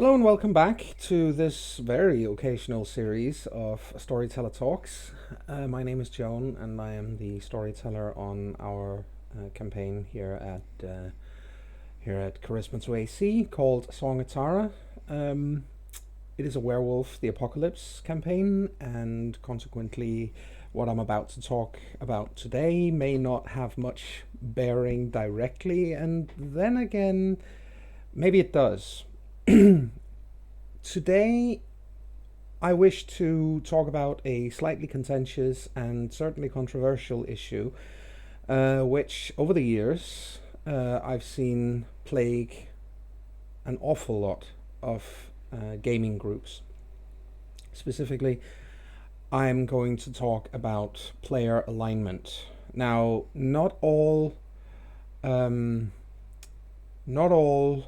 Hello and welcome back to this very occasional series of Storyteller Talks. My name is Joan and I am the storyteller on our campaign here at Charismatoac called Song of Tara. It is a werewolf the apocalypse campaign, and consequently what I'm about to talk about today may not have much bearing directly, and then again maybe it does. Today, I wish to talk about a slightly contentious and certainly controversial issue, which over the years I've seen plague an awful lot of gaming groups. Specifically, I'm going to talk about player alignment. Now, um, not all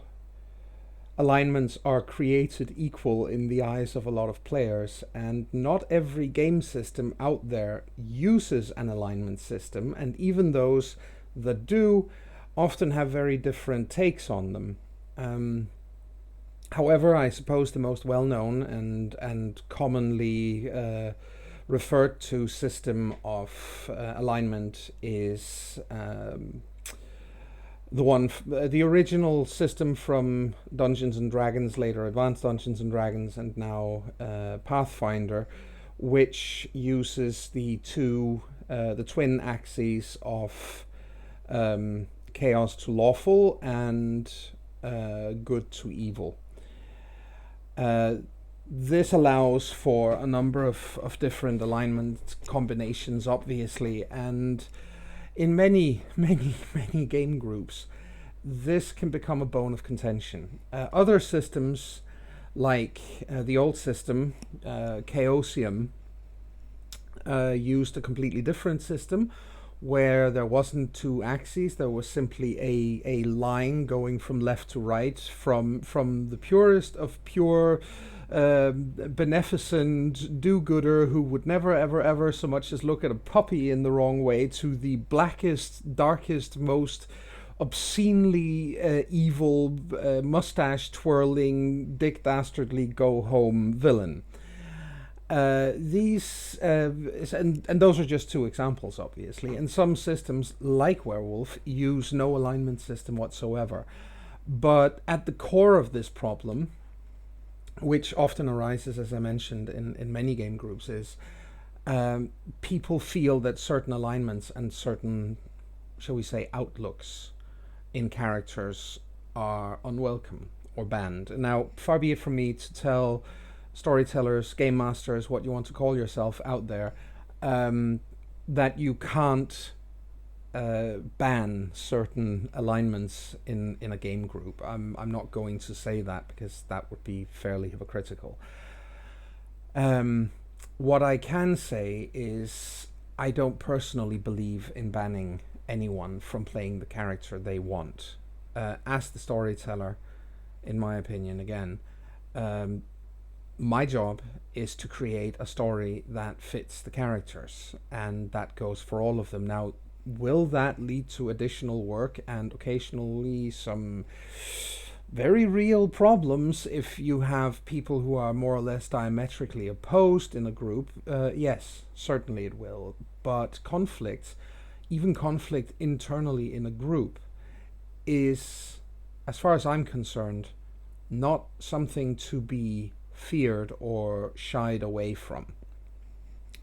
alignments are created equal in the eyes of a lot of players, and not every game system out there uses an alignment system, and even those that do often have very different takes on them. However, I suppose the most well-known and commonly referred to system of alignment is the original system from Dungeons and Dragons, later Advanced Dungeons and Dragons, and now Pathfinder, which uses the twin axes of chaos to lawful and good to evil. This allows for a number of different alignment combinations, obviously, and in many, many game groups, this can become a bone of contention. Other systems, like the old system, Chaosium, used a completely different system where there wasn't two axes, there was simply a line going from left to right, from the purest of pure beneficent do-gooder who would never ever so much as look at a puppy in the wrong way, to the blackest, darkest, most obscenely evil, mustache twirling, dick dastardly go home villain. These and those are just two examples, obviously, and some systems like Werewolf use no alignment system whatsoever. But at the core of this problem, which often arises, as I mentioned, in many game groups, is people feel that certain alignments and certain, shall we say, outlooks in characters are unwelcome or banned. Now, far be it from me to tell storytellers, game masters, what you want to call yourself out there, that you can't ban certain alignments in a game group. I'm not going to say that, because that would be fairly hypocritical. What I can say is I don't personally believe in banning anyone from playing the character they want. As the storyteller, in my opinion, again, my job is to create a story that fits the characters, and that goes for all of them. Now, will that lead to additional work and occasionally some very real problems if you have people who are more or less diametrically opposed in a group? Yes, certainly it will. But conflict, even conflict internally in a group, is, as far as I'm concerned, not something to be feared or shied away from.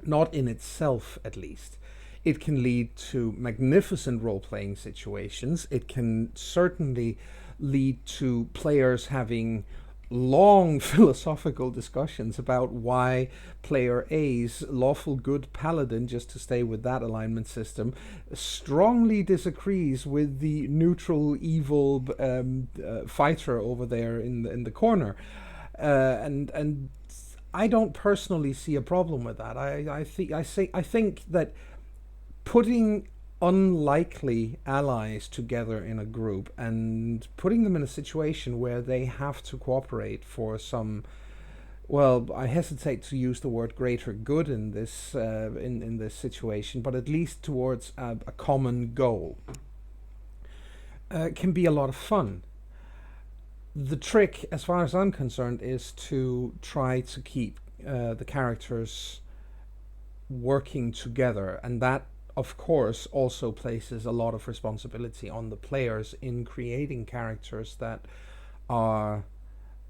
Not in itself, at least. It can lead to magnificent role-playing situations. It can certainly lead to players having long philosophical discussions about why player A's lawful good paladin, just to stay with that alignment system, strongly disagrees with the neutral evil fighter over there in the corner. And I don't personally see a problem with that. I think that putting unlikely allies together in a group and putting them in a situation where they have to cooperate for some, well, I hesitate to use the word greater good in this in this situation, but at least towards a common goal, can be a lot of fun. The trick, as far as I'm concerned, is to try to keep the characters working together, and that, of course, also places a lot of responsibility on the players in creating characters that are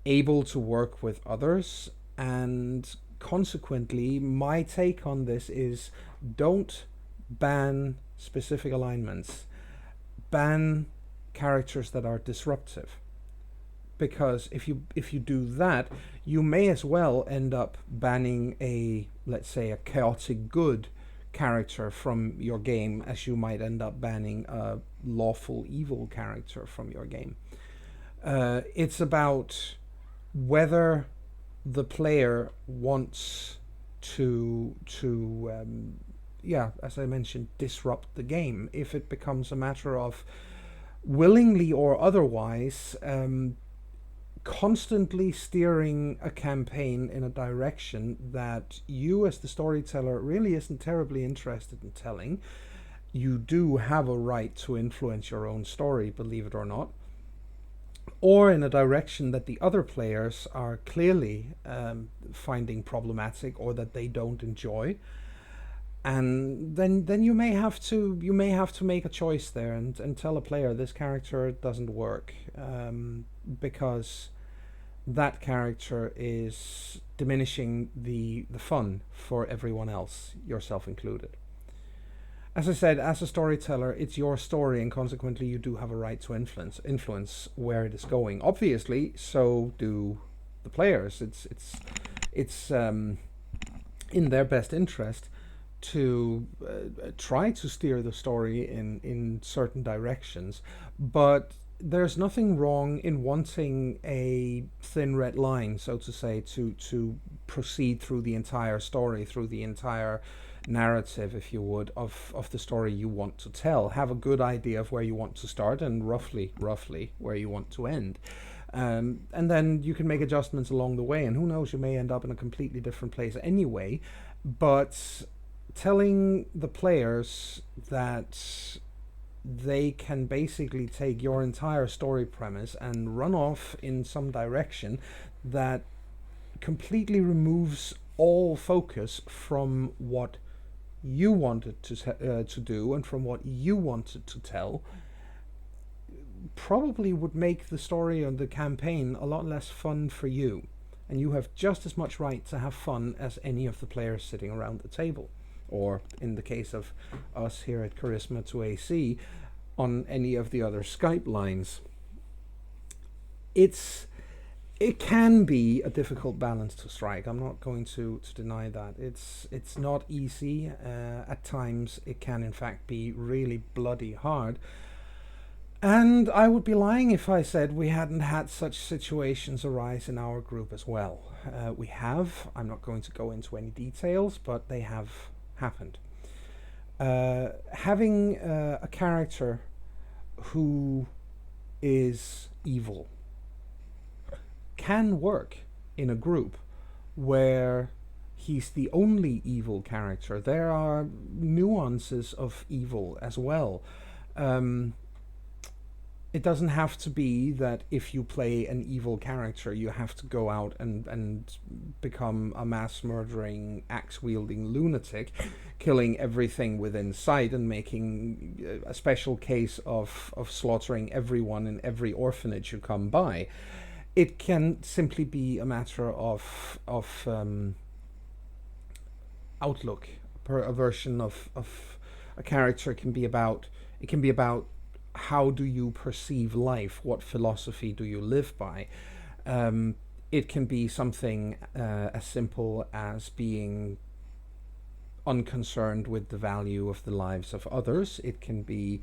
able to work with others. And consequently, my take on this is, don't ban specific alignments, ban characters that are disruptive, because if you do that, you may as well end up banning a, let's say, a chaotic good character from your game as you might end up banning a lawful evil character from your game. It's about whether the player wants to yeah, as I mentioned, disrupt the game. If it becomes a matter of willingly or otherwise constantly steering a campaign in a direction that you as the storyteller really isn't terribly interested in telling, you do have a right to influence your own story, believe it or not, or in a direction that the other players are clearly finding problematic or that they don't enjoy. And then you may have to make a choice there, and tell a player this character doesn't work, because that character is diminishing the fun for everyone else, yourself included. As I said, as a storyteller, it's your story, and consequently, you do have a right to influence where it is going. Obviously, so do the players. It's in their best interest to try to steer the story in certain directions, but there's nothing wrong in wanting a thin red line, so to say, to proceed through the entire story, through the entire narrative, if you would, of the story you want to tell. Have a good idea of where you want to start and roughly where you want to end. And then you can make adjustments along the way, and who knows, you may end up in a completely different place anyway. But telling the players that they can basically take your entire story premise and run off in some direction that completely removes all focus from what you wanted to do and from what you wanted to tell, probably would make the story and the campaign a lot less fun for you. And you have just as much right to have fun as any of the players sitting around the table, or in the case of us here at Charismatoac, on any of the other Skype lines. It can be a difficult balance to strike. I'm not going to deny that. It's not easy. At times it can in fact be really bloody hard. And I would be lying if I said we hadn't had such situations arise in our group as well. We have. I'm not going to go into any details, but they have happened. Having a character who is evil can work in a group where he's the only evil character. There are nuances of evil as well. It doesn't have to be that if you play an evil character, you have to go out and become a mass murdering, axe wielding lunatic, killing everything within sight and making a special case of slaughtering everyone in every orphanage you come by. It can simply be a matter of outlook. A version of a character can be about. It can be about how do you perceive life? What philosophy do you live by? It can be something as simple as being unconcerned with the value of the lives of others. It can be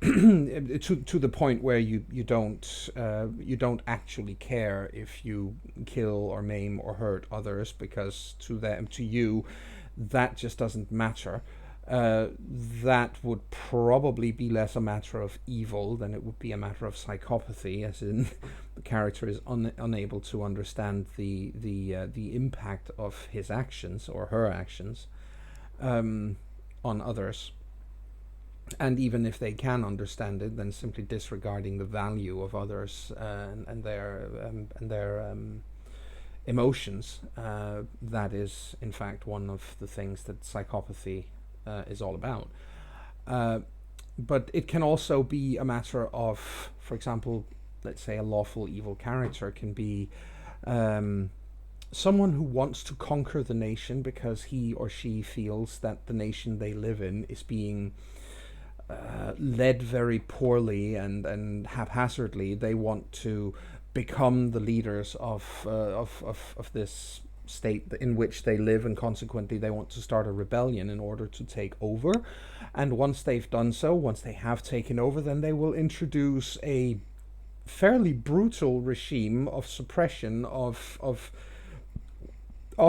to the point where you don't actually care if you kill or maim or hurt others, because to you that just doesn't matter. That would probably be less a matter of evil than it would be a matter of psychopathy, as in the character is unable to understand the impact of his actions or her actions on others. and even if they can understand it, then simply disregarding the value of others and their emotions. That is, in fact, one of the things that psychopathy is all about. Uh, but it can also be a matter of, for example, let's say a lawful evil character can be um, someone who wants to conquer the nation because he or she feels that the nation they live in is being led very poorly and haphazardly. They want to become the leaders of this state in which they live, and consequently they want to start a rebellion in order to take over. And once they've done so, once they have taken over, then they will introduce a fairly brutal regime of suppression of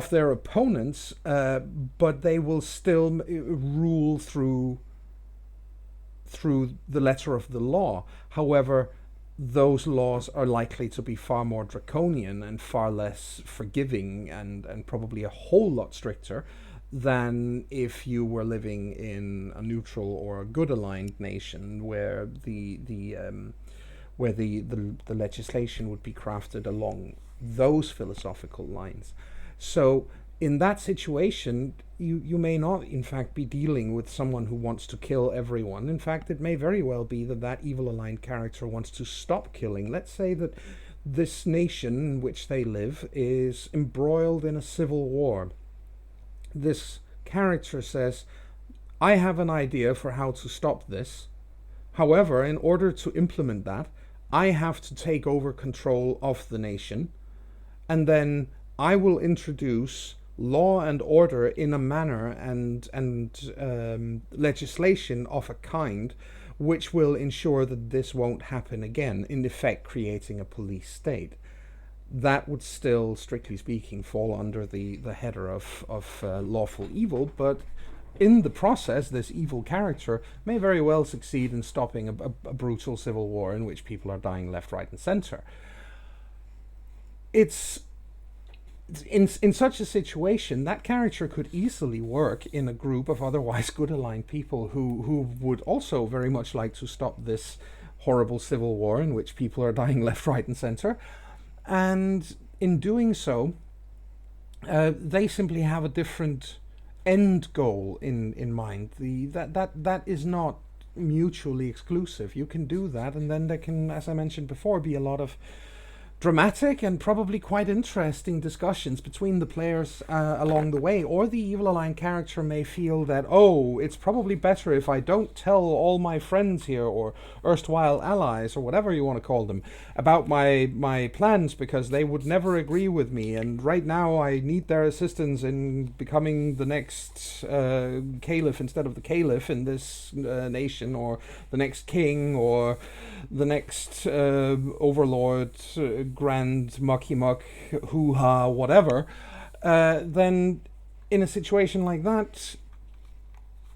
their opponents, but they will still rule through the letter of the law. However, those laws are likely to be far more draconian and far less forgiving, and probably a whole lot stricter than if you were living in a neutral or a good aligned nation where the legislation would be crafted along those philosophical lines. So in that situation, you may not, in fact, be dealing with someone who wants to kill everyone. In fact, it may very well be that that evil aligned character wants to stop killing. Let's say that this nation in which they live is embroiled in a civil war. This character says, I have an idea for how to stop this. However, in order to implement that, I have to take over control of the nation, and then I will introduce law and order in a manner and legislation of a kind which will ensure that this won't happen again, in effect creating a police state. That would still, strictly speaking, fall under the header of lawful evil, but in the process, this evil character may very well succeed in stopping a brutal civil war in which people are dying left, right, and center. It's in such a situation, that character could easily work in a group of otherwise good aligned people who would also very much like to stop this horrible civil war in which people are dying left, right, and center. And in doing so, they simply have a different end goal in mind. That is not mutually exclusive. You can do that, and then there can, as I mentioned before, be a lot of dramatic and probably quite interesting discussions between the players along the way. Or the evil aligned character may feel that, oh, it's probably better if I don't tell all my friends here, or erstwhile allies, or whatever you want to call them, about my plans, because they would never agree with me, and right now I need their assistance in becoming the next caliph instead of the caliph in this nation, or the next king, or the next overlord, grand mucky muck, hoo ha, whatever. Then in a situation like that,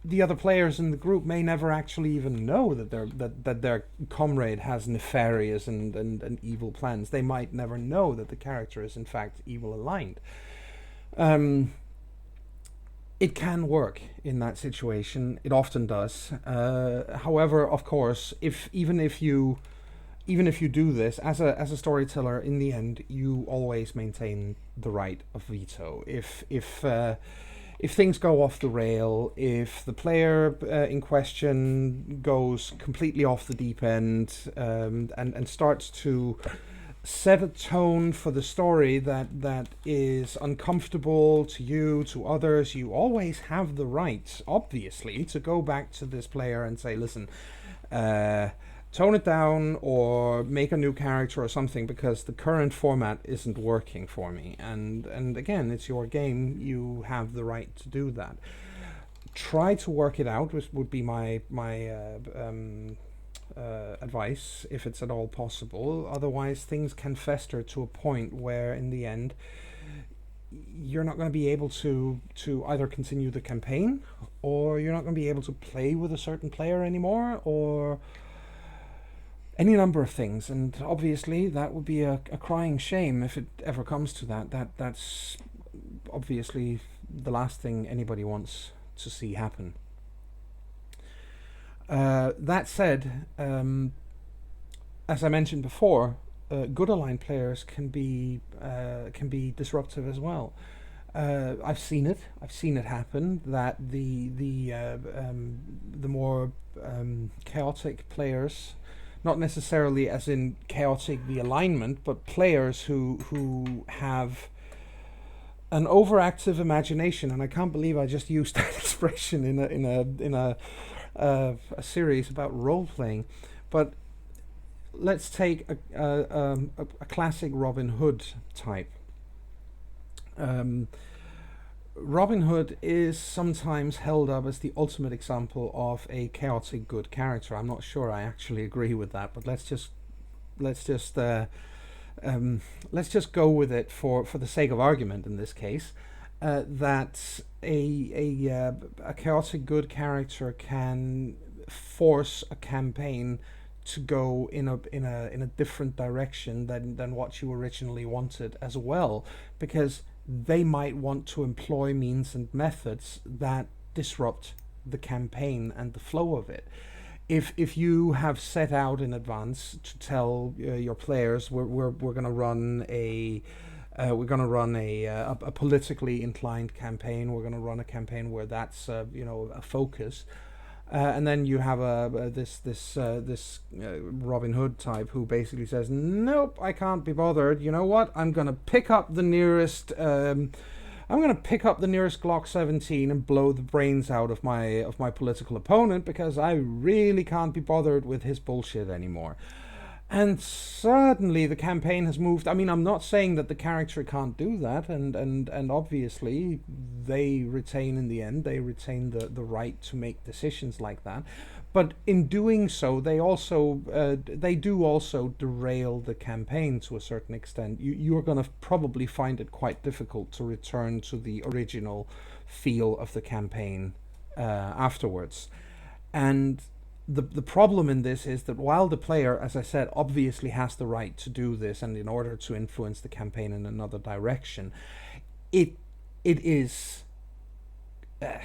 the other players in the group may never actually even know that their comrade has nefarious and evil plans. They might never know that the character is in fact evil aligned. It can work in that situation. It often does. However, of course, even if you do this as a storyteller, in the end, you always maintain the right of veto. If things go off the rail, if the player in question goes completely off the deep end, and starts to set a tone for the story that is uncomfortable to you, to others, you always have the right, obviously, to go back to this player and say, listen, tone it down or make a new character or something, because the current format isn't working for me. And again, it's your game. You have the right to do that. Try to work it out, which would be my advice, if it's at all possible. Otherwise, things can fester to a point where, in the end, you're not going to be able to either continue the campaign, or you're not going to be able to play with a certain player anymore, or any number of things. And obviously that would be a crying shame if it ever comes to that's obviously the last thing anybody wants to see happen. That said, as I mentioned before, good aligned players can be disruptive as well. I've seen it. I've seen it happen that the more chaotic players, not necessarily as in chaotic the alignment, but players who have an overactive imagination, and I can't believe I just used that expression in a series about role playing, but let's take a classic Robin Hood type. Um, Robin Hood is sometimes held up as the ultimate example of a chaotic good character. I'm not sure I actually agree with that, but let's just let's just go with it for the sake of argument in this case. That a chaotic good character can force a campaign to go in a different direction than what you originally wanted as well, because they might want to employ means and methods that disrupt the campaign and the flow of it. If you have set out in advance to tell your players we're going to run a politically inclined campaign, we're going to run a campaign where that's a focus, and then you have this Robin Hood type who basically says, "Nope, I can't be bothered. You know what? I'm gonna pick up the nearest. I'm gonna pick up the nearest Glock 17 and blow the brains out of my political opponent because I really can't be bothered with his bullshit anymore." And suddenly the campaign has moved. I mean, I'm not saying that the character can't do that, and obviously they retain in the end, they retain the right to make decisions like that. But in doing so, they do also derail the campaign to a certain extent. You're going to probably find it quite difficult to return to the original feel of the campaign afterwards. And the problem in this is that while the player, as I said, obviously has the right to do this, and in order to influence the campaign in another direction, it it is uh,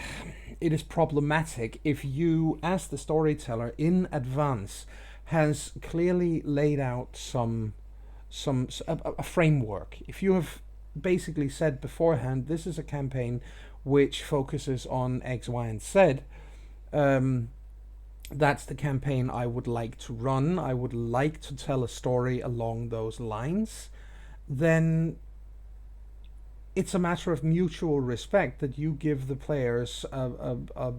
it is problematic if you, as the storyteller, in advance, has clearly laid out a framework. If you have basically said beforehand, this is a campaign which focuses on X, Y, and Z. Um, that's the campaign I would like to run. I would like to tell a story along those lines. Then it's a matter of mutual respect that you give the players a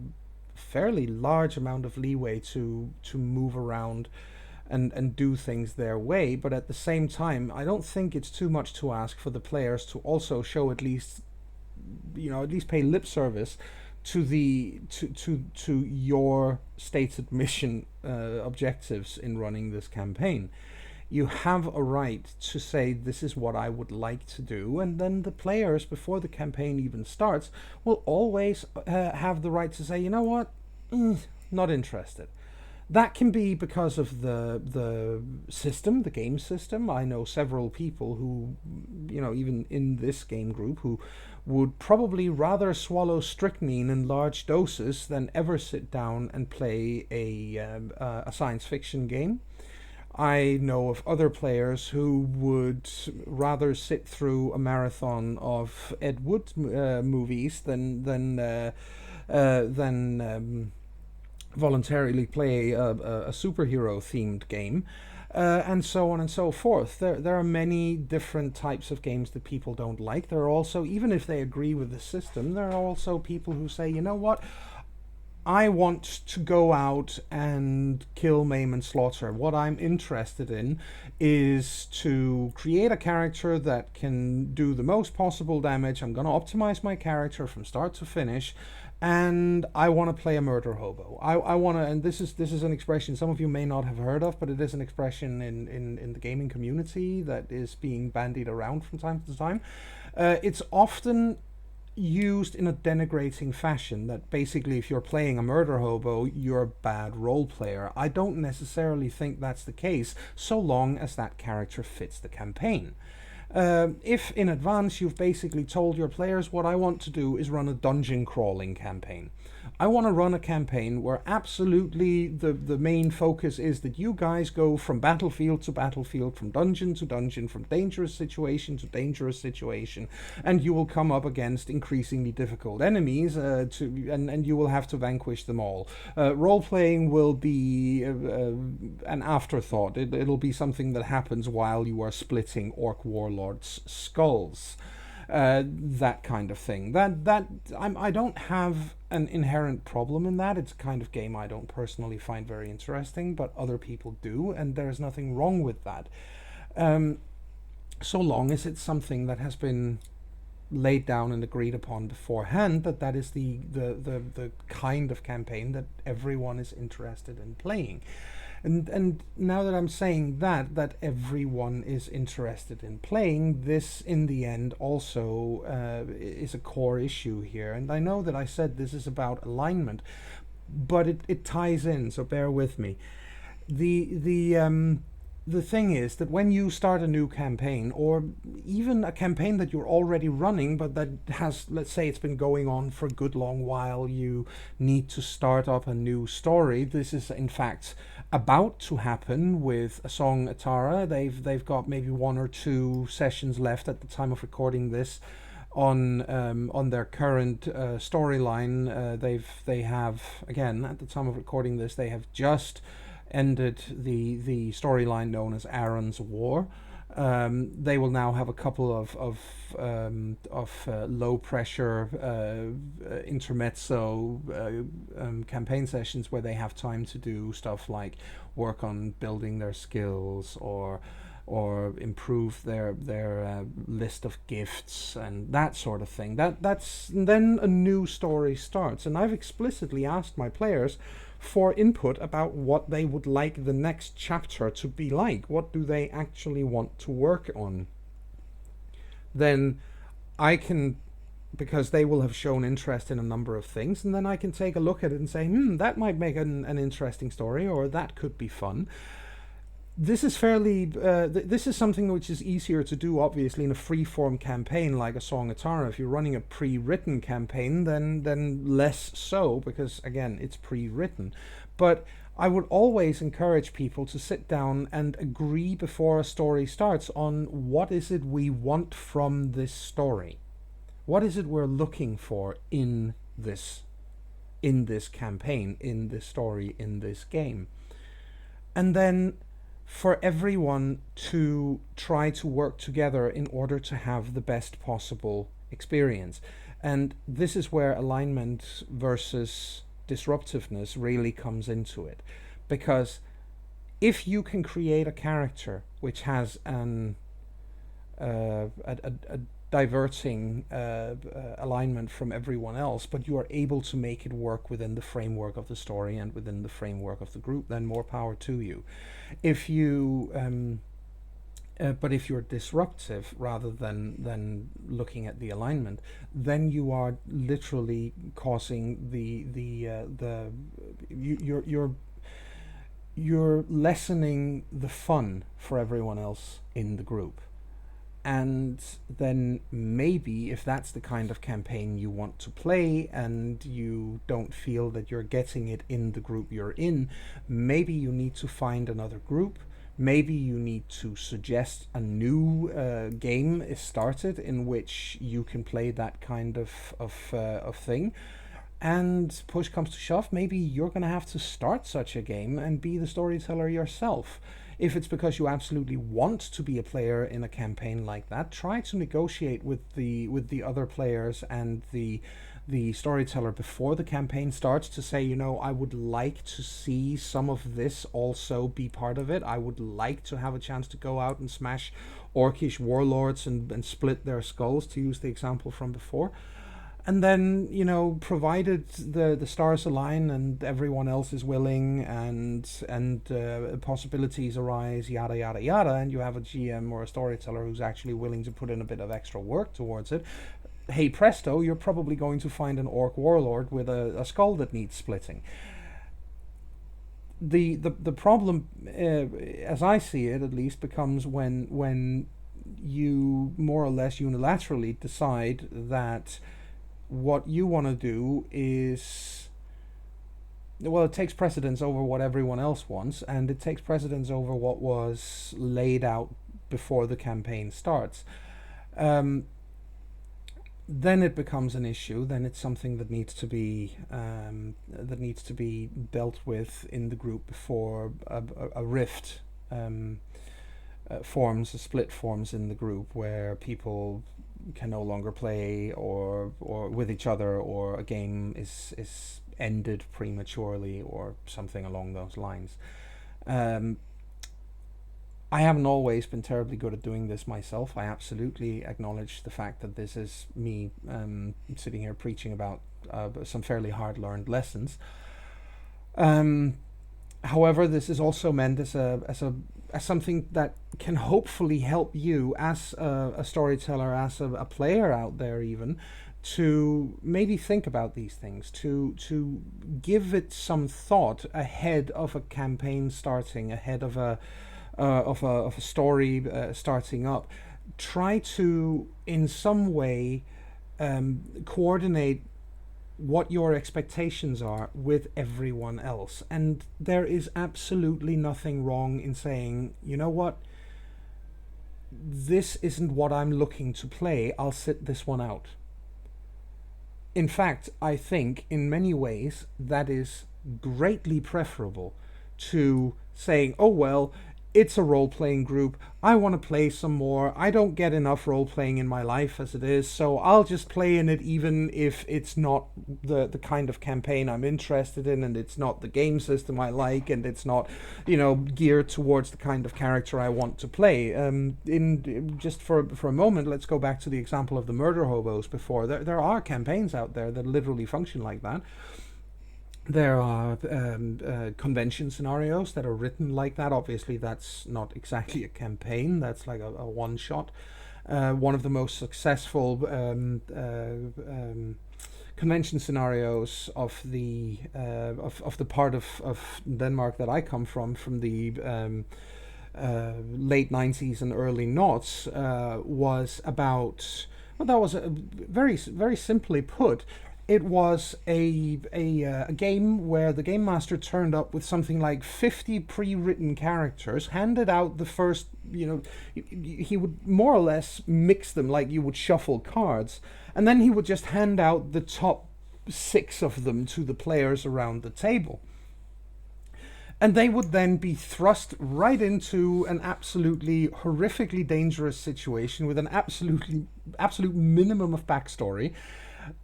fairly large amount of leeway to move around and do things their way. But at the same time, I don't think it's too much to ask for the players to also show at least, at least pay lip service to to your stated mission objectives in running this campaign. You have a right to say, this is what I would like to do, and then the players, before the campaign even starts, will always have the right to say, you know what, not interested. That can be because of the system, the game system. I know several people who, even in this game group, who would probably rather swallow strychnine in large doses than ever sit down and play a science fiction game. I know of other players who would rather sit through a marathon of Ed Wood movies than voluntarily play a superhero themed game, and so on and so forth. There are many different types of games that people don't like. There are also, even if they agree with the system, there are also people who say, you know what, I want to go out and kill, maim, and slaughter. What I'm interested in is to create a character that can do the most possible damage. I'm going to optimize my character from start to finish, and I want to play a murder hobo. I want to, and this is an expression some of you may not have heard of, but it is an expression in the gaming community that is being bandied around from time to time. It's often used in a denigrating fashion, that basically if you're playing a murder hobo, you're a bad role player. I don't necessarily think that's the case, so long as that character fits the campaign. If in advance you've basically told your players, what I want to do is run a dungeon crawling campaign. I want to run a campaign where absolutely the main focus is that you guys go from battlefield to battlefield, from dungeon to dungeon, from dangerous situation to dangerous situation, and you will come up against increasingly difficult enemies, and you will have to vanquish them all. Role playing will be an afterthought. It'll be something that happens while you are splitting orc warlords' skulls. That kind of thing. I don't have an inherent problem in that. It's a kind of game I don't personally find very interesting, but other people do, and there's nothing wrong with that. So long as it's something that has been laid down and agreed upon beforehand, that is the kind of campaign that everyone is interested in playing. And now that I'm saying that everyone is interested in playing, this in the end also is a core issue here. And I know that I said this is about alignment, but it ties in, so bear with me. The thing is that when you start a new campaign, or even a campaign that you're already running but that has, let's say it's been going on for a good long while, you need to start up a new story. This is in fact about to happen with A Song Atara. They've got maybe 1 or 2 sessions left at the time of recording this on their current storyline. They have, again, at the time of recording this, they have just ended the storyline known as Aaron's War. They will now have a couple of low pressure intermezzo campaign sessions where they have time to do stuff like work on building their skills or improve their list of gifts and that sort of thing. That's then a new story starts, and I've explicitly asked my players for input about what they would like the next chapter to be like. What do they actually want to work on? Then I can, because they will have shown interest in a number of things, and then I can take a look at it and say, that might make an interesting story, or that could be fun. This is fairly. This is something which is easier to do, obviously, in a free-form campaign like A Song Atara. If you're running a pre-written campaign, then less so, because again, it's pre-written. But I would always encourage people to sit down and agree before a story starts on what is it we want from this story. What is it we're looking for in this campaign, in this story, in this game, and then for everyone to try to work together in order to have the best possible experience. And this is where alignment versus disruptiveness really comes into it. Because if you can create a character which has a diverting alignment from everyone else, but you are able to make it work within the framework of the story and within the framework of the group, then more power to you. If you but if you're disruptive rather than looking at the alignment, then you are literally causing you're lessening the fun for everyone else in the group. And then maybe if that's the kind of campaign you want to play and you don't feel that you're getting it in the group you're in, maybe you need to find another group. Maybe you need to suggest a new game is started in which you can play that kind of thing. And push comes to shove, maybe you're going to have to start such a game and be the storyteller yourself. If it's because you absolutely want to be a player in a campaign like that, try to negotiate with the other players and the storyteller before the campaign starts to say, I would like to see some of this also be part of it. I would like to have a chance to go out and smash orcish warlords and split their skulls, to use the example from before. And then, provided the stars align and everyone else is willing and possibilities arise, yada, yada, yada, and you have a GM or a storyteller who's actually willing to put in a bit of extra work towards it, hey presto, you're probably going to find an orc warlord with a skull that needs splitting. The problem, as I see it at least, becomes when you more or less unilaterally decide that what you want to do is, well, it takes precedence over what everyone else wants, and it takes precedence over what was laid out before the campaign starts. Um, then it becomes an issue. Then it's something that needs to be dealt with in the group before a rift forms, a split forms in the group where people can no longer play or with each other, or a game is ended prematurely or something along those lines. Um, I haven't always been terribly good at doing this myself. I absolutely acknowledge the fact that this is me sitting here preaching about some fairly hard learned lessons. Um, However, this is also meant as something that can hopefully help you as a storyteller, as a player out there, even to maybe think about these things, to give it some thought ahead of a campaign starting, ahead of a story starting up. Try to, in some way, coordinate what your expectations are with everyone else. And there is absolutely nothing wrong in saying, you know what, this isn't what I'm looking to play, I'll sit this one out. In fact, I think in many ways that is greatly preferable to saying, oh well, it's a role playing group. I want to play some more. I don't get enough role playing in my life as it is, so I'll just play in it even if it's not the kind of campaign I'm interested in, and it's not the game system I like, and it's not, geared towards the kind of character I want to play. In just for a moment, let's go back to the example of the murder hobos before. There are campaigns out there that literally function like that. There are convention scenarios that are written like that. Obviously, that's not exactly a campaign. That's like a one-shot. One of the most successful convention scenarios of the part of Denmark that I come from the late 90s and early noughts, was about, well, that was very, very simply put, it was a game where the game master turned up with something like 50 pre-written characters, handed out the first, he would more or less mix them like you would shuffle cards, and then he would just hand out the top 6 of them to the players around the table. And they would then be thrust right into an absolutely horrifically dangerous situation with an absolute minimum of backstory.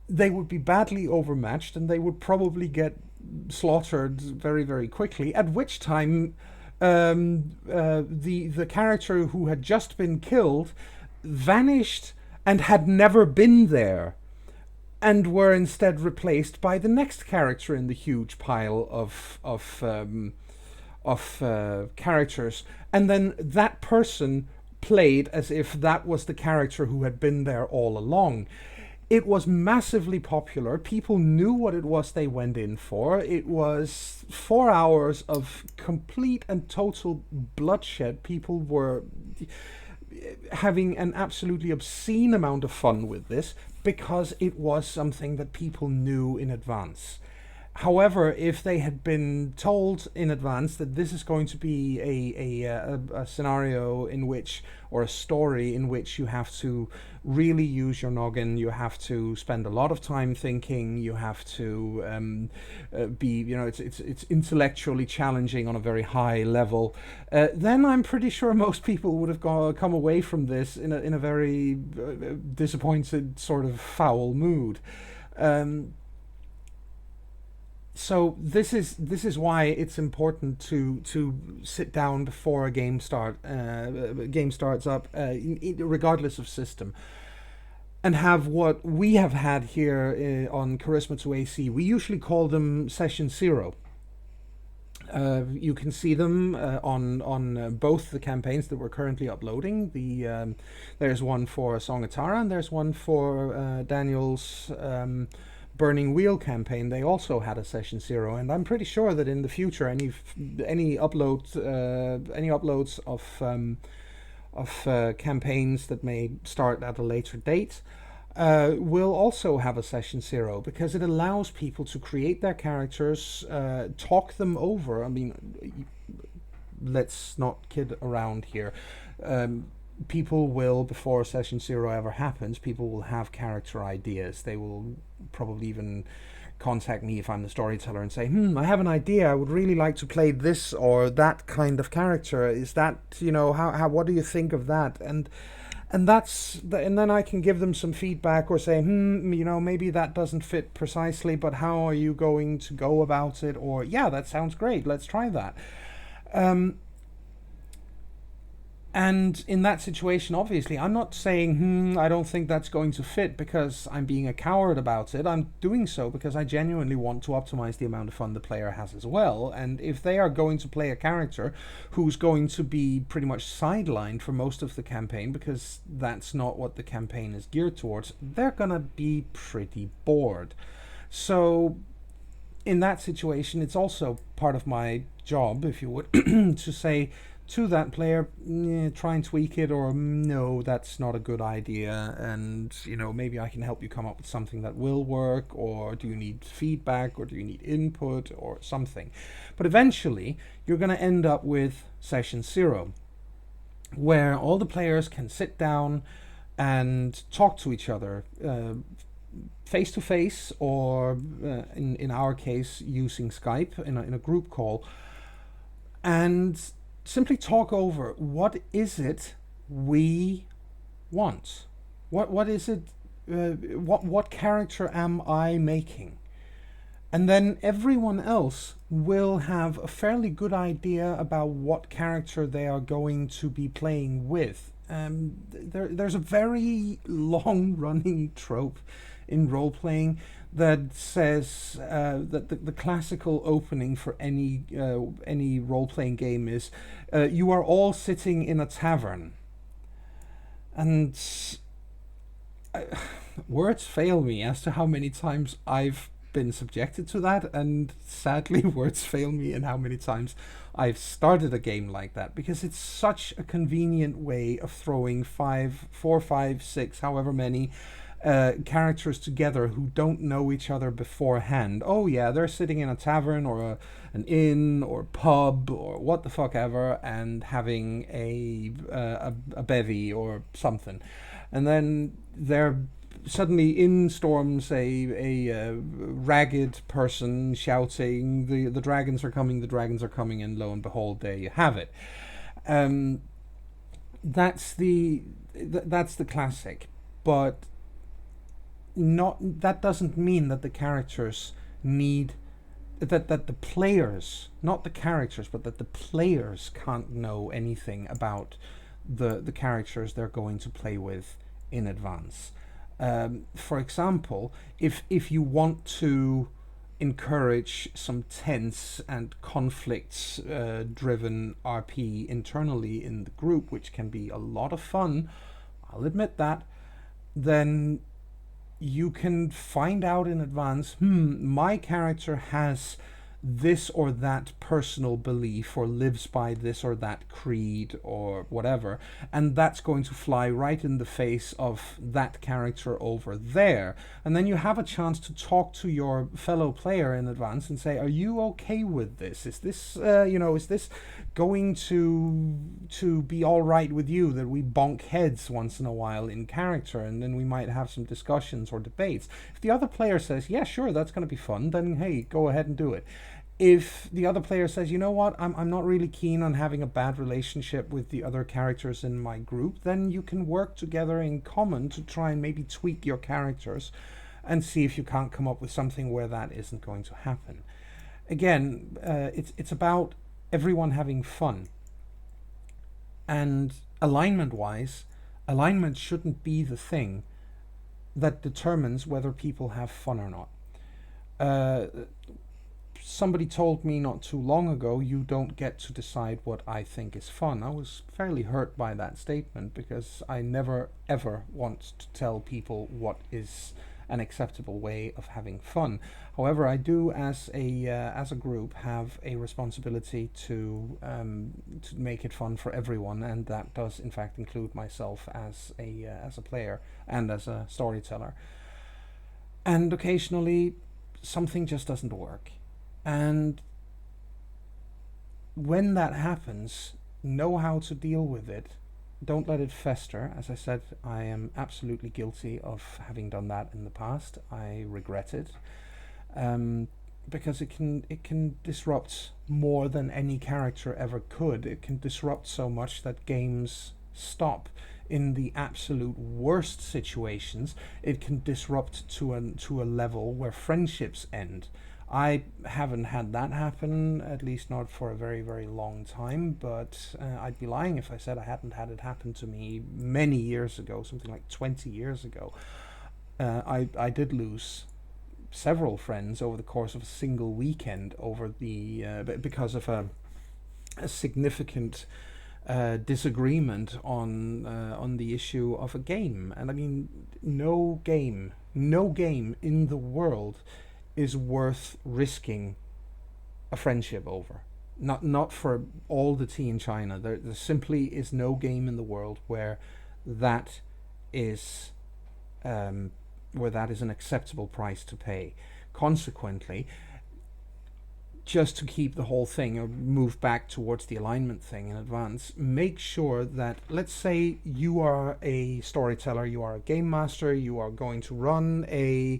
They would be badly overmatched, and they would probably get slaughtered very, very quickly, at which time the character who had just been killed vanished and had never been there, and were instead replaced by the next character in the huge pile of characters. And then that person played as if that was the character who had been there all along. It was massively popular. People knew what it was they went in for. It was 4 hours of complete and total bloodshed. People were having an absolutely obscene amount of fun with this because it was something that people knew in advance. However, if they had been told in advance that this is going to be a scenario in which, or a story in which you have to really use your noggin, you have to spend a lot of time thinking, you have to be, it's intellectually challenging on a very high level, then I'm pretty sure most people would have come away from this in a very disappointed, sort of foul mood. So this is why it's important to sit down before a game starts up, regardless of system, and have what we have had here on Charismatoac. We usually call them Session Zero. You can see them on both the campaigns that we're currently uploading. There's one for Song of Tara, and there's one for Daniel's Burning Wheel campaign. They also had a Session Zero, and I'm pretty sure that in the future any uploads campaigns that may start at a later date will also have a session zero, because it allows people to create their characters, talk them over. I mean, let's not kid around here. People will, before session zero ever happens, people will have character ideas. They will probably even contact me if I'm the storyteller and say, I have an idea. I would really like to play this or that kind of character. Is that, how what do you think of that? And then I can give them some feedback or say, maybe that doesn't fit precisely, but how are you going to go about it? Or, yeah, that sounds great. Let's try that. And in that situation, obviously, I'm not saying, I don't think that's going to fit because I'm being a coward about it. I'm doing so because I genuinely want to optimize the amount of fun the player has as well. And if they are going to play a character who's going to be pretty much sidelined for most of the campaign because that's not what the campaign is geared towards, they're going to be pretty bored. So in that situation, it's also part of my job, if you would, to say to that player, try and tweak it, or no, that's not a good idea, and maybe I can help you come up with something that will work, or do you need feedback, or do you need input, or something. But eventually you're going to end up with session zero, where all the players can sit down and talk to each other face to face, or in our case using Skype in a group call, and simply talk over what is it we want. What is it? What character am I making? And then everyone else will have a fairly good idea about what character they are going to be playing with. There's a very long-running trope in role-playing that says that the classical opening for any role-playing game is you are all sitting in a tavern. And words fail me as to how many times I've been subjected to that, and sadly words fail me in how many times I've started a game like that, because it's such a convenient way of throwing 4, 5, 6, however many characters together who don't know each other beforehand. Oh yeah, they're sitting in a tavern or an inn or pub or what the fuck ever, and having a bevy or something, and then they're suddenly in storms a ragged person shouting, the dragons are coming, the dragons are coming, and lo and behold, there you have it. That's the classic, but that doesn't mean that the characters need that the players, not the characters, but that the players can't know anything about the characters they're going to play with in advance. For example, if you want to encourage some tense and conflicts driven RP internally in the group, which can be a lot of fun, I'll admit that, then you can find out in advance, my character has this or that personal belief, or lives by this or that creed or whatever, and that's going to fly right in the face of that character over there. And then you have a chance to talk to your fellow player in advance and say, are you okay with this? Is this is this going to be all right with you, that we bonk heads once in a while in character, and then we might have some discussions or debates? If the other player says, yeah, sure, that's going to be fun, then hey, go ahead and do it. If the other player says, you know what, I'm not really keen on having a bad relationship with the other characters in my group, then you can work together in common to try and maybe tweak your characters and see if you can't come up with something where that isn't going to happen. Again, it's about everyone having fun. And alignment-wise, alignment shouldn't be the thing that determines whether people have fun or not. Somebody told me not too long ago, you don't get to decide what I think is fun. I was fairly hurt by that statement, because I never ever want to tell people what is an acceptable way of having fun. However, I do, as a group, have a responsibility to make it fun for everyone, and that does in fact include myself as a player and as a storyteller. And occasionally, something just doesn't work, and when that happens, know how to deal with it. Don't let it fester. As I said, I am absolutely guilty of having done that in the past. I regret it, because it can disrupt more than any character ever could. It can disrupt so much that games stop. In the absolute worst situations, it can disrupt to a level where friendships end. I haven't had that happen, at least not for a very, very long time, but I'd be lying if I said I hadn't had it happen to me many years ago, something like 20 years ago. I did lose several friends over the course of a single weekend over because of a significant disagreement on the issue of a game. And I mean, no game in the world is worth risking a friendship over. Not for all the tea in China. There simply is no game in the world that is where that is an acceptable price to pay. Consequently, just to keep the whole thing, or move back towards the alignment thing in advance, make sure that, let's say you are a storyteller, you are a game master, you're going to run a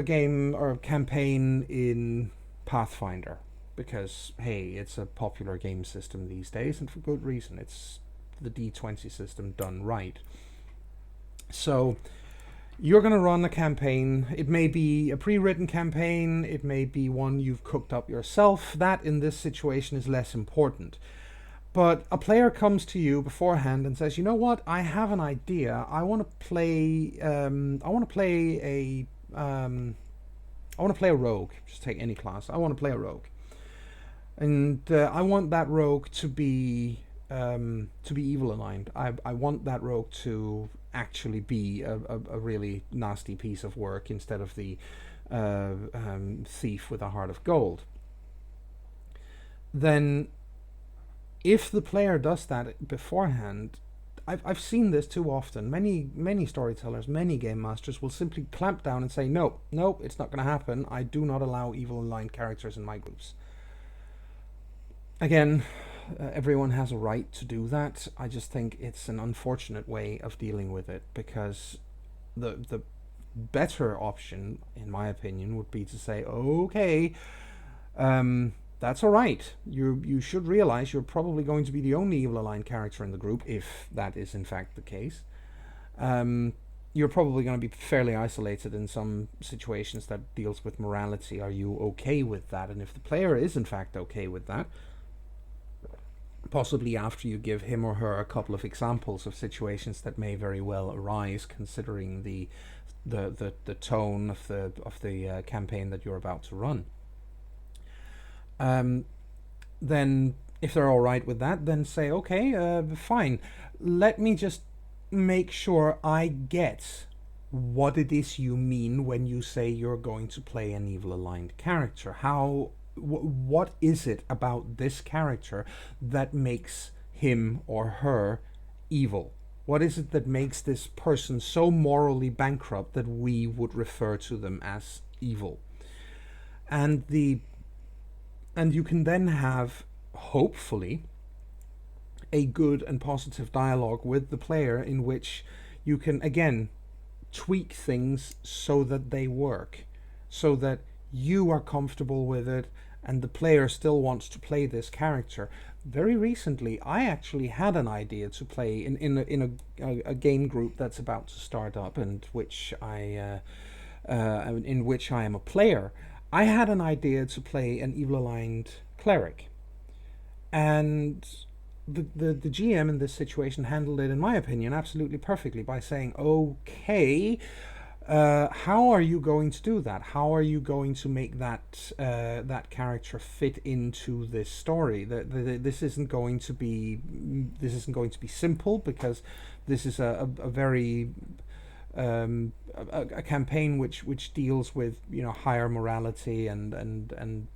game or a campaign in Pathfinder, because hey, it's a popular game system these days, and for good reason. It's the D20 system done right. So you're going to run a campaign. It may be a pre-written campaign, it may be one you've cooked up yourself. That in this situation is less important. But a player comes to you beforehand and says, "You know what? I have an idea. I want to play. I want to play a. I want to play a rogue. Just take any class. I want to play a rogue, and I want that rogue to be evil aligned. I want that rogue to actually be a really nasty piece of work instead of the thief with a heart of gold." Then, if the player does that beforehand, I've seen this too often. Many storytellers, many game masters will simply clamp down and say, "No, it's not going to happen. I do not allow evil aligned characters in my groups." Again, everyone has a right to do that. I just think it's an unfortunate way of dealing with it, because the better option, in my opinion, would be to say, "Okay, that's all right. You should realize you're probably going to be the only evil aligned character in the group, if that is in fact the case. You're probably going to be fairly isolated in some situations that deals with morality. Are you okay with that?" And if the player is in fact okay with that, possibly after you give him or her a couple of examples of situations that may very well arise, considering the tone of the campaign that you're about to run. Then if they're all right with that, then say, "Okay, fine. Let me just make sure I get what it is you mean when you say you're going to play an evil aligned character. What is it about this character that makes him or her evil? What is it that makes this person so morally bankrupt that we would refer to them as evil?" And you can then have, hopefully, a good and positive dialogue with the player, in which you can again tweak things so that they work, so that you are comfortable with it and the player still wants to play this character. Very recently, I actually had an idea to play in a game group that's about to start up, and in which I am a player. I had an idea to play an evil aligned cleric, and the GM in this situation handled it, in my opinion, absolutely perfectly by saying, "Okay, how are you going to do that? How are you going to make that character fit into this story? This isn't going to be simple, because this is a very a campaign which deals with higher morality and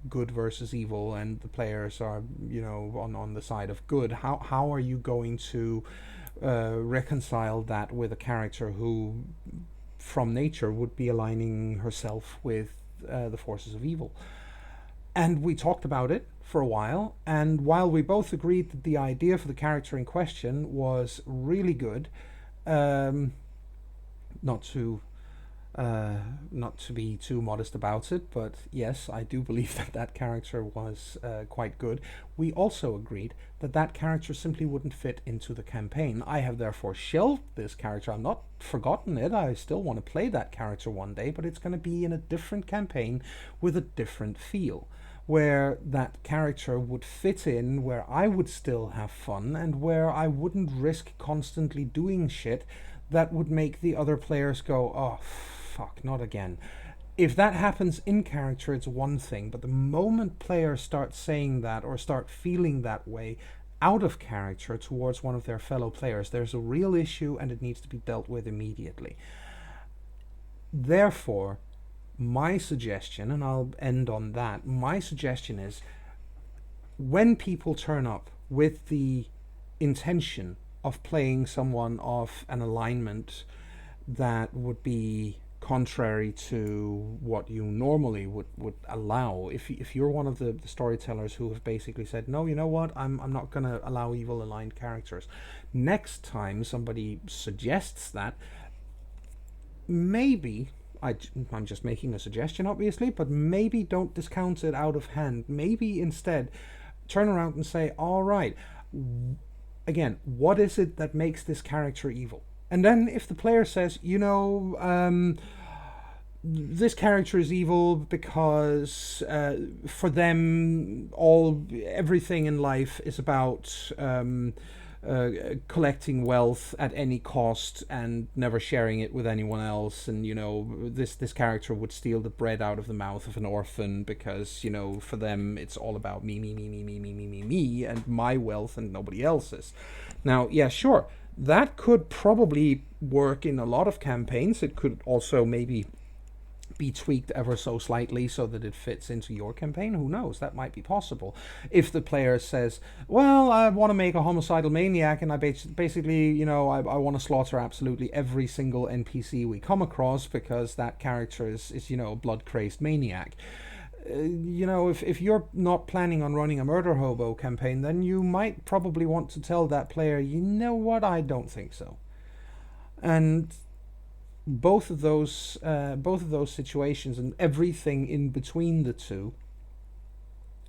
good versus evil, and the players are on the side of good. How are you going to reconcile that with a character who from nature would be aligning herself with the forces of evil? And we talked about it for a while, and while we both agreed that the idea for the character in question was really good, um, not to not to be too modest about it, but yes, I do believe that that character was quite good. We also agreed that that character simply wouldn't fit into the campaign. I have therefore shelved this character. I'm not forgotten it. I still want to play that character one day, but it's going to be in a different campaign with a different feel, where that character would fit in, where I would still have fun, and where I wouldn't risk constantly doing shit that would make the other players go, oh, fuck, not again. If that happens in character, it's one thing, but the moment players start saying that or start feeling that way out of character towards one of their fellow players, there's a real issue and it needs to be dealt with immediately. Therefore, my suggestion, and I'll end on that, my suggestion is when people turn up with the intention of playing someone of an alignment that would be contrary to what you normally would allow, if you're one of the storytellers who have basically said, no, you know what, I'm not going to allow evil aligned characters, next time somebody suggests that, maybe I'm just making a suggestion, obviously, but maybe don't discount it out of hand. Maybe instead turn around and say, all right, again, what is it that makes this character evil? And then if the player says, this character is evil because for them, everything in life is about collecting wealth at any cost and never sharing it with anyone else, and this character would steal the bread out of the mouth of an orphan because for them it's all about me, me, and my wealth and nobody else's. Now, yeah, sure, that could probably work in a lot of campaigns. It could also maybe be tweaked ever so slightly so that it fits into your campaign. Who knows? That might be possible. If the player says, well, I want to make a homicidal maniac and I basically, I want to slaughter absolutely every single NPC we come across because that character is a blood-crazed maniac. If you're not planning on running a murder hobo campaign, then you might probably want to tell that player, you know what, I don't think so. And both of those situations and everything in between the two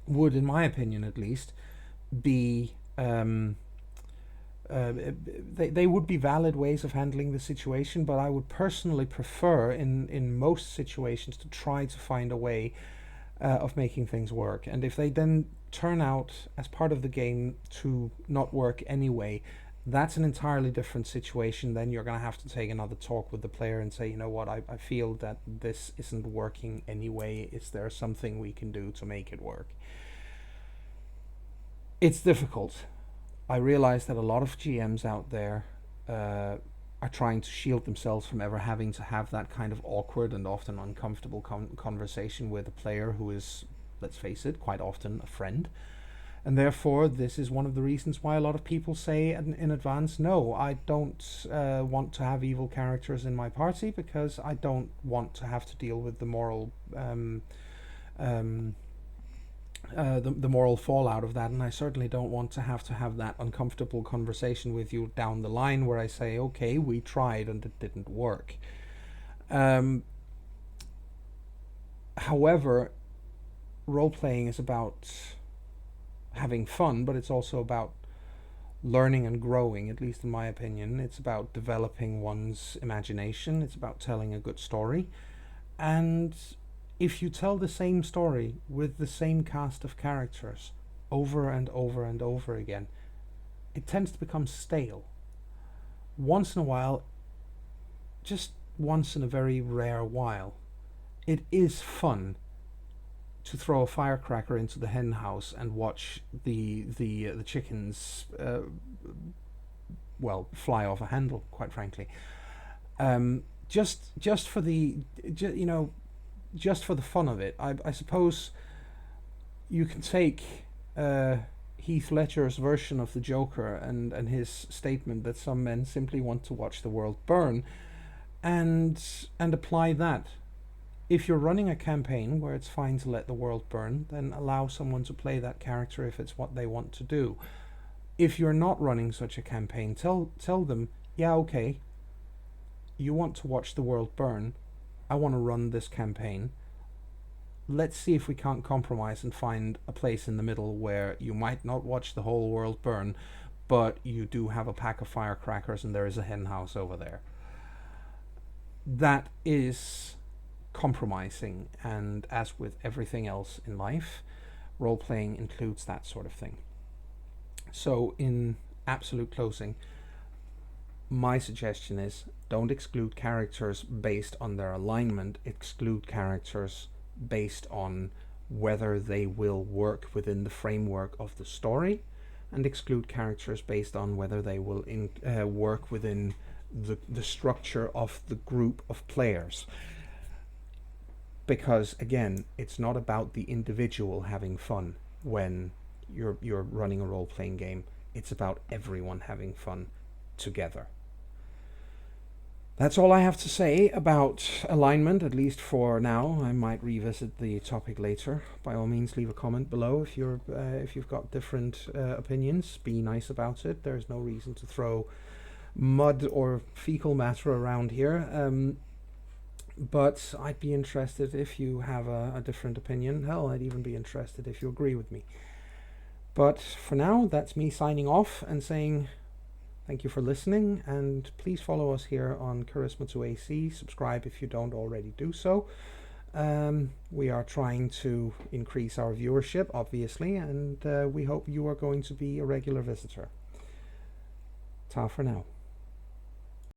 would, in my opinion at least, be they would be valid ways of handling the situation. But I would personally prefer, in most situations, to try to find a way of making things work. And if they then turn out as part of the game to not work anyway, that's an entirely different situation. Then you're going to have to take another talk with the player and say, you know what, I feel that this isn't working anyway. Is there something we can do to make it work? It's difficult. I realize that a lot of GMs out there are trying to shield themselves from ever having to have that kind of awkward and often uncomfortable conversation with a player who is, let's face it, quite often a friend. And therefore, this is one of the reasons why a lot of people say in advance, no, I don't want to have evil characters in my party because I don't want to have to deal with the moral the moral fallout of that, and I certainly don't want to have that uncomfortable conversation with you down the line where I say, okay, we tried and it didn't work. However, role-playing is about having fun, but it's also about learning and growing, at least in my opinion. It's about developing one's imagination. It's about telling a good story. And if you tell the same story with the same cast of characters over and over and over again, it tends to become stale. Once in a while, just once in a very rare while, it is fun to throw a firecracker into the hen house and watch the chickens fly off a handle, quite frankly. Just for the just for the fun of it, I suppose you can take Heath Ledger's version of the Joker and his statement that some men simply want to watch the world burn, and apply that. If you're running a campaign where it's fine to let the world burn, then allow someone to play that character if it's what they want to do. If you're not running such a campaign, tell them, yeah, okay, you want to watch the world burn. I want to run this campaign. Let's see if we can't compromise and find a place in the middle where you might not watch the whole world burn, but you do have a pack of firecrackers and there is a hen house over there. That is compromising, and as with everything else in life, role playing includes that sort of thing. So, in absolute closing, my suggestion is don't exclude characters based on their alignment, exclude characters based on whether they will work within the framework of the story, and exclude characters based on whether they will work within the structure of the group of players. Because again, it's not about the individual having fun when you're running a role-playing game. It's about everyone having fun together. That's all I have to say about alignment, at least for now. I might revisit the topic later. By all means, leave a comment below if you've got different opinions. Be nice about it. There's no reason to throw mud or fecal matter around here. But I'd be interested if you have a different opinion. Hell, I'd even be interested if you agree with me. But for now, that's me signing off and saying thank you for listening, and please follow us here on Charismatoac. Subscribe if you don't already do so. We are trying to increase our viewership, obviously, and we hope you are going to be a regular visitor. Ta for now.